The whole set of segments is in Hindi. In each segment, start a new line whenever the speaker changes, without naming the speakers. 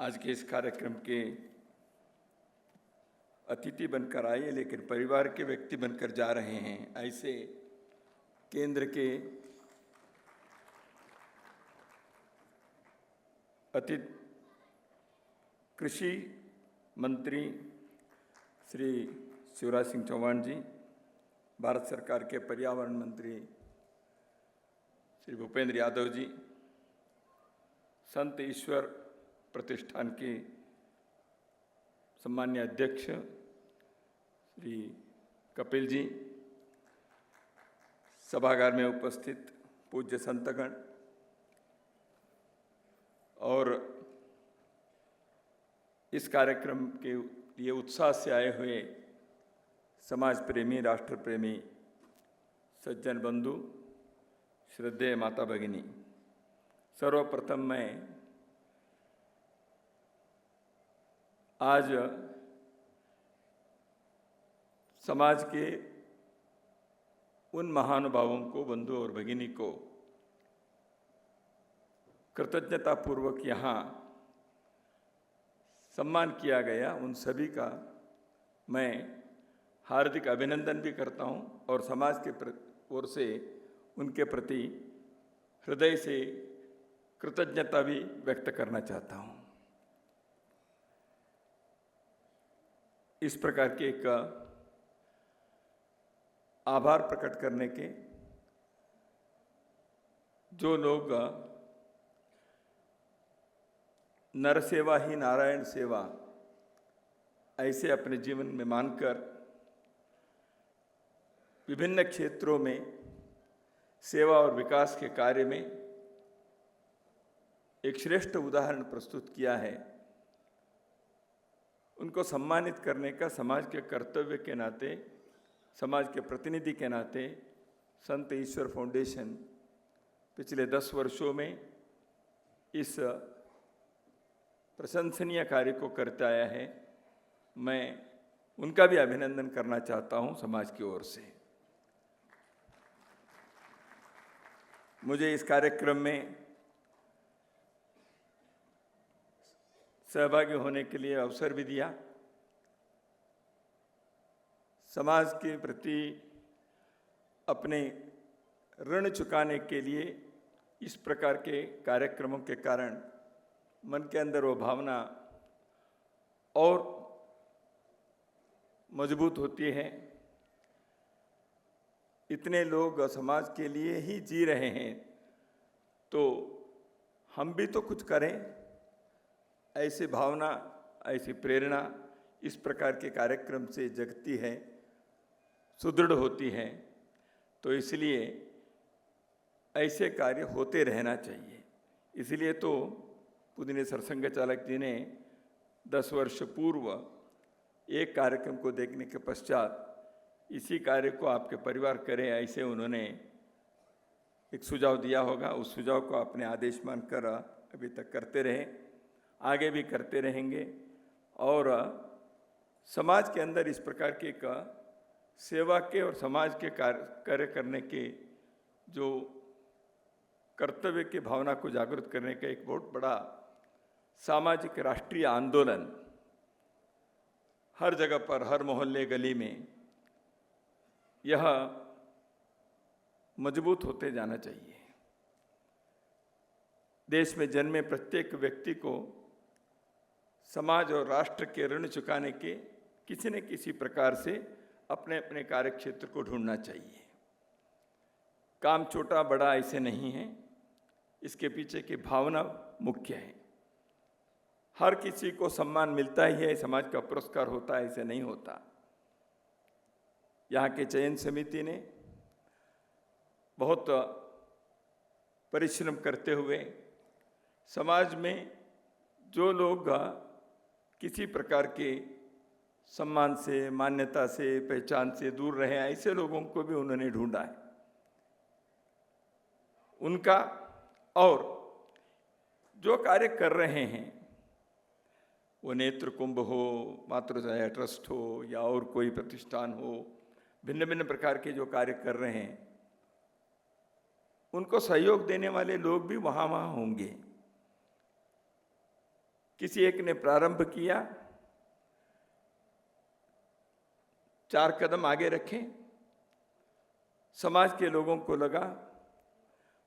आज के इस कार्यक्रम के अतिथि बनकर आए लेकिन परिवार के व्यक्ति बनकर जा रहे हैं, ऐसे केंद्र के कृषि मंत्री श्री शिवराज सिंह चौहान जी, भारत सरकार के पर्यावरण मंत्री श्री भूपेंद्र यादव जी, संत ईश्वर प्रतिष्ठान के सम्मान्य अध्यक्ष श्री कपिल जी, सभागार में उपस्थित पूज्य संतगण और इस कार्यक्रम के लिए उत्साह से आए हुए समाज प्रेमी, राष्ट्र प्रेमी सज्जन बंधु, श्रद्धेय माता भगिनी, सर्वप्रथम मैं आज समाज के उन महानुभावों को, बंधु और भगिनी को कृतज्ञतापूर्वक यहाँ सम्मान किया गया, उन सभी का मैं हार्दिक अभिनंदन भी करता हूँ और समाज के ओर से उनके प्रति हृदय से कृतज्ञता भी व्यक्त करना चाहता हूँ। इस प्रकार के एक आभार प्रकट करने के जो लोग नर सेवा ही नारायण सेवा ऐसे अपने जीवन में मानकर विभिन्न क्षेत्रों में सेवा और विकास के कार्य में एक श्रेष्ठ उदाहरण प्रस्तुत किया है, उनको सम्मानित करने का समाज के कर्तव्य के नाते, समाज के प्रतिनिधि के नाते संत ईश्वर फाउंडेशन पिछले 10 वर्षों में इस प्रशंसनीय कार्य को करता आया है। मैं उनका भी अभिनंदन करना चाहता हूं समाज की ओर से। मुझे इस कार्यक्रम में सहभागी होने के लिए अवसर भी दिया। समाज के प्रति अपने ऋण चुकाने के लिए इस प्रकार के कार्यक्रमों के कारण मन के अंदर वो भावना और मजबूत होती है। इतने लोग समाज के लिए ही जी रहे हैं तो हम भी तो कुछ करें, ऐसी भावना, ऐसी प्रेरणा इस प्रकार के कार्यक्रम से जगती है, सुदृढ़ होती है। तो इसलिए ऐसे कार्य होते रहना चाहिए। इसलिए तो पूजनीय सरसंघ चालक जी ने 10 वर्ष पूर्व एक कार्यक्रम को देखने के पश्चात इसी कार्य को आपके परिवार करें, ऐसे उन्होंने एक सुझाव दिया होगा। उस सुझाव को अपने आदेश मानकर अभी तक करते रहे, आगे भी करते रहेंगे और समाज के अंदर इस प्रकार के सेवा के और समाज के कार्य करने के जो कर्तव्य की भावना को जागृत करने का एक बहुत बड़ा सामाजिक राष्ट्रीय आंदोलन हर जगह पर, हर मोहल्ले गली में यह मजबूत होते जाना चाहिए। देश में जन्मे प्रत्येक व्यक्ति को समाज और राष्ट्र के ऋण चुकाने के किसी न किसी प्रकार से अपने अपने कार्य क्षेत्र को ढूंढना चाहिए। काम छोटा बड़ा ऐसे नहीं है, इसके पीछे की भावना मुख्य है। हर किसी को सम्मान मिलता ही है, समाज का पुरस्कार होता है, ऐसे नहीं होता। यहाँ के चयन समिति ने बहुत परिश्रम करते हुए समाज में जो लोग किसी प्रकार के सम्मान से, मान्यता से, पहचान से दूर रहे, ऐसे लोगों को भी उन्होंने ढूंढा है। उनका और जो कार्य कर रहे हैं, वो नेत्र कुंभ हो, मातृदया ट्रस्ट हो या और कोई प्रतिष्ठान हो, भिन्न भिन्न प्रकार के जो कार्य कर रहे हैं, उनको सहयोग देने वाले लोग भी वहाँ होंगे। किसी एक ने प्रारंभ किया, 4 कदम आगे रखे, समाज के लोगों को लगा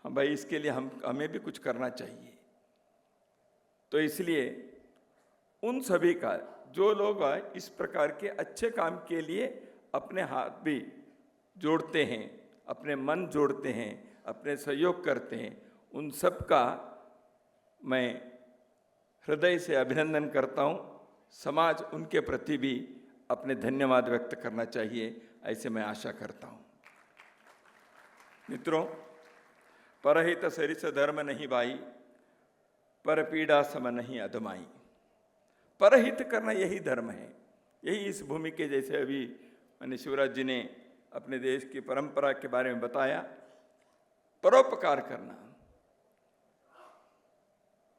हाँ भाई इसके लिए हमें भी कुछ करना चाहिए। तो इसलिए उन सभी का, जो लोग इस प्रकार के अच्छे काम के लिए अपने हाथ भी जोड़ते हैं, अपने मन जोड़ते हैं, अपने सहयोग करते हैं, उन सब का मैं हृदय से अभिनंदन करता हूँ। समाज उनके प्रति भी अपने धन्यवाद व्यक्त करना चाहिए, ऐसे मैं आशा करता हूँ। मित्रों, परहित सरिस धर्म नहीं भाई, पर पीड़ा सम नहीं अधमाई। परहित करना यही धर्म है, यही इस भूमि के, जैसे अभी माननीय शिवराज जी ने अपने देश की परंपरा के बारे में बताया, परोपकार करना।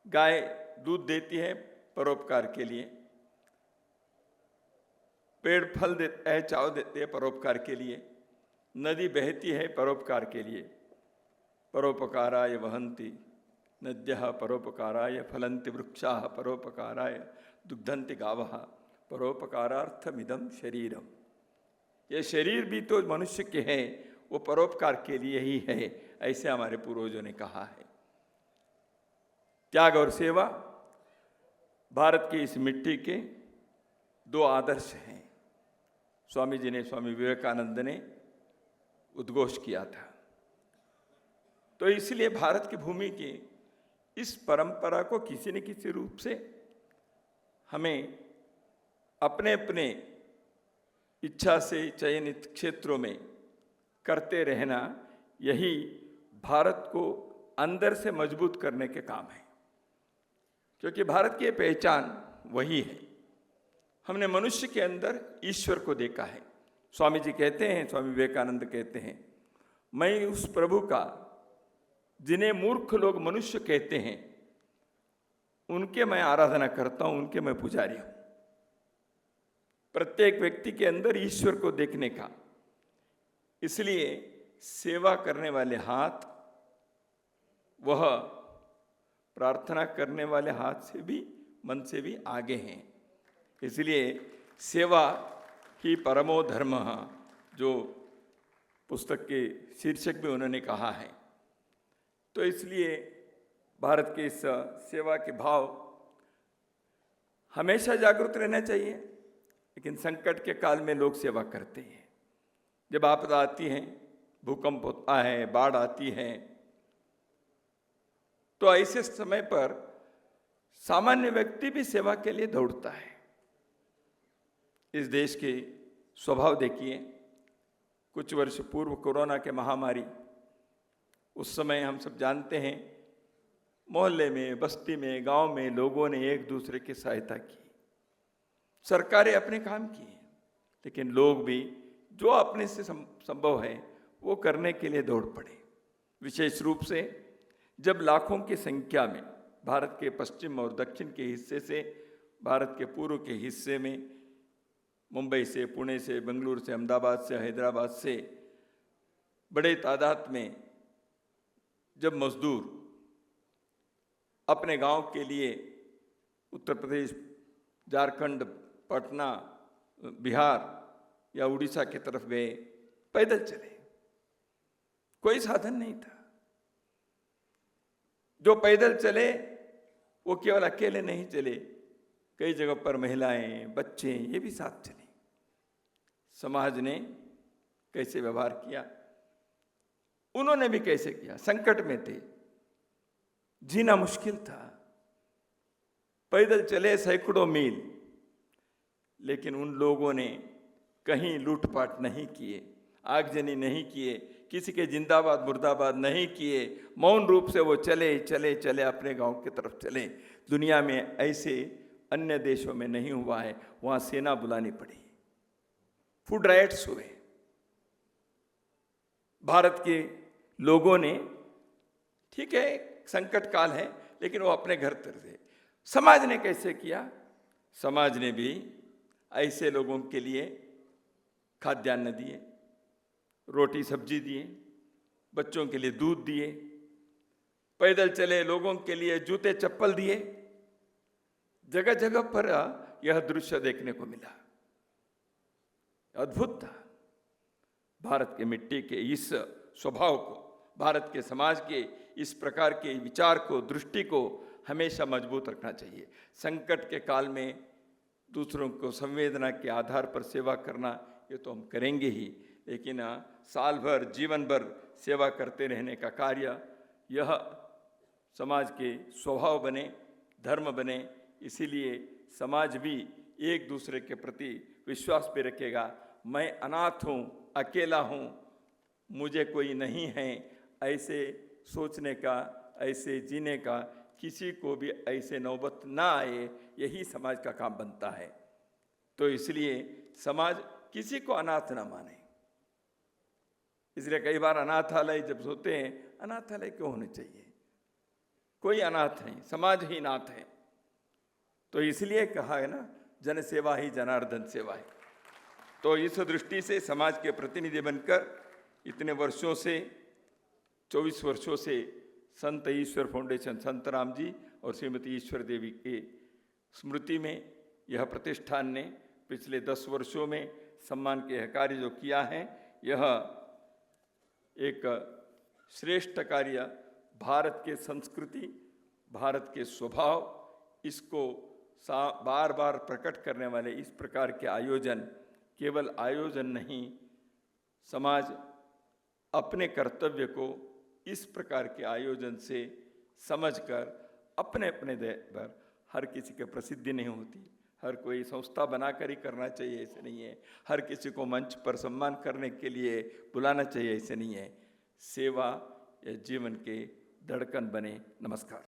गाय दूध देती है परोपकार के लिए, पेड़ फल देते हैं, चाव देते हैं परोपकार के लिए, नदी बहती है परोपकार के लिए। परोपकाराय वहन्ति नद्यः, परोपकाराय फलन्ति वृक्षाः, परोपकाराय दुग्धन्ति गावः, परोपकारार्थमिदं शरीरम। ये शरीर भी तो मनुष्य के हैं, वो परोपकार के लिए ही है, ऐसे हमारे पूर्वजों ने कहा है। त्याग और सेवा भारत की इस मिट्टी के 2 आदर्श हैं। स्वामी जी ने, स्वामी विवेकानंद ने उद्घोष किया था। तो इसलिए भारत की भूमि की इस परंपरा को किसी न किसी रूप से हमें अपने अपने इच्छा से चयनित क्षेत्रों में करते रहना, यही भारत को अंदर से मजबूत करने के काम है। क्योंकि भारत की पहचान वही है, हमने मनुष्य के अंदर ईश्वर को देखा है। स्वामी जी कहते हैं, स्वामी विवेकानंद कहते हैं, मैं उस प्रभु का जिन्हें मूर्ख लोग मनुष्य कहते हैं, उनके मैं आराधना करता हूं, उनके मैं पुजारी हूं। प्रत्येक व्यक्ति के अंदर ईश्वर को देखने का, इसलिए सेवा करने वाले हाथ वह प्रार्थना करने वाले हाथ से भी, मन से भी आगे हैं। इसलिए सेवा ही परमो धर्म, जो पुस्तक के शीर्षक में उन्होंने कहा है। तो इसलिए भारत के इस सेवा के भाव हमेशा जागरूक रहना चाहिए। लेकिन संकट के काल में लोग सेवा करते हैं। जब आपदा आती है, भूकंप होता है, बाढ़ आती है, तो ऐसे समय पर सामान्य व्यक्ति भी सेवा के लिए दौड़ता है। इस देश के स्वभाव देखिए, कुछ वर्ष पूर्व कोरोना के महामारी, उस समय हम सब जानते हैं, मोहल्ले में, बस्ती में, गांव में लोगों ने एक दूसरे की सहायता की। सरकारें अपने काम किए, लेकिन लोग भी जो अपने से संभव है वो करने के लिए दौड़ पड़े। विशेष रूप से जब लाखों की संख्या में भारत के पश्चिम और दक्षिण के हिस्से से, भारत के पूर्व के हिस्से में, मुंबई से, पुणे से, बेंगलुरु से, अहमदाबाद से, हैदराबाद से बड़े तादाद में जब मजदूर अपने गांव के लिए उत्तर प्रदेश, झारखंड, पटना, बिहार या उड़ीसा की तरफ गए, पैदल चले, कोई साधन नहीं था। जो पैदल चले वो केवल अकेले नहीं चले, कई जगह पर महिलाएं, बच्चे, ये भी साथ चले। समाज ने कैसे व्यवहार किया, उन्होंने भी कैसे किया। संकट में थे, जीना मुश्किल था, पैदल चले सैकड़ों मील, लेकिन उन लोगों ने कहीं लूटपाट नहीं किए, आगजनी नहीं किए, किसी के जिंदाबाद मुर्दाबाद नहीं किए। मौन रूप से वो चले चले चले अपने गांव की तरफ चले। दुनिया में ऐसे अन्य देशों में नहीं हुआ है, वहां सेना बुलानी पड़ी, फूड राइट्स हुए। भारत के लोगों ने, ठीक है संकट काल है, लेकिन वो अपने घर तर थे। समाज ने कैसे किया? समाज ने भी ऐसे लोगों के लिए खाद्यान्न दिए, रोटी सब्जी दिए, बच्चों के लिए दूध दिए, पैदल चले लोगों के लिए जूते चप्पल दिए, जगह जगह पर यह दृश्य देखने को मिला। अद्भुत था। भारत के मिट्टी के इस स्वभाव को, भारत के समाज के इस प्रकार के विचार को, दृष्टि को हमेशा मजबूत रखना चाहिए। संकट के काल में दूसरों को संवेदना के आधार पर सेवा करना, ये तो हम करेंगे ही, लेकिन साल भर, जीवन भर सेवा करते रहने का कार्य, यह समाज के स्वभाव बने, धर्म बने। इसीलिए समाज भी एक दूसरे के प्रति विश्वास पे रखेगा। मैं अनाथ हूँ, अकेला हूँ, मुझे कोई नहीं है, ऐसे सोचने का, ऐसे जीने का किसी को भी ऐसे नौबत ना आए, यही समाज का काम बनता है। तो इसलिए समाज किसी को अनाथ ना माने। इसलिए कई बार अनाथालय जब होते हैं, अनाथालय क्यों होने चाहिए? कोई अनाथ नहीं, समाज ही नाथ है। तो इसलिए कहा है ना, जन सेवा ही जनार्दन सेवा है। तो इस दृष्टि से समाज के प्रतिनिधि बनकर इतने वर्षों से, 24 वर्षों से संत ईश्वर फाउंडेशन, संत राम जी और श्रीमती ईश्वर देवी के स्मृति में यह प्रतिष्ठान ने पिछले 10 वर्षों में सम्मान के यह कार्य जो किया है, यह एक श्रेष्ठ कार्य, भारत के संस्कृति, भारत के स्वभाव, इसको बार बार प्रकट करने वाले इस प्रकार के आयोजन, केवल आयोजन नहीं, समाज अपने कर्तव्य को इस प्रकार के आयोजन से समझकर अपने अपने दे पर, हर किसी के प्रसिद्धि नहीं होती, हर कोई संस्था बनाकर ही करना चाहिए ऐसे नहीं है, हर किसी को मंच पर सम्मान करने के लिए बुलाना चाहिए ऐसे नहीं है। सेवा या जीवन के धड़कन बने। नमस्कार।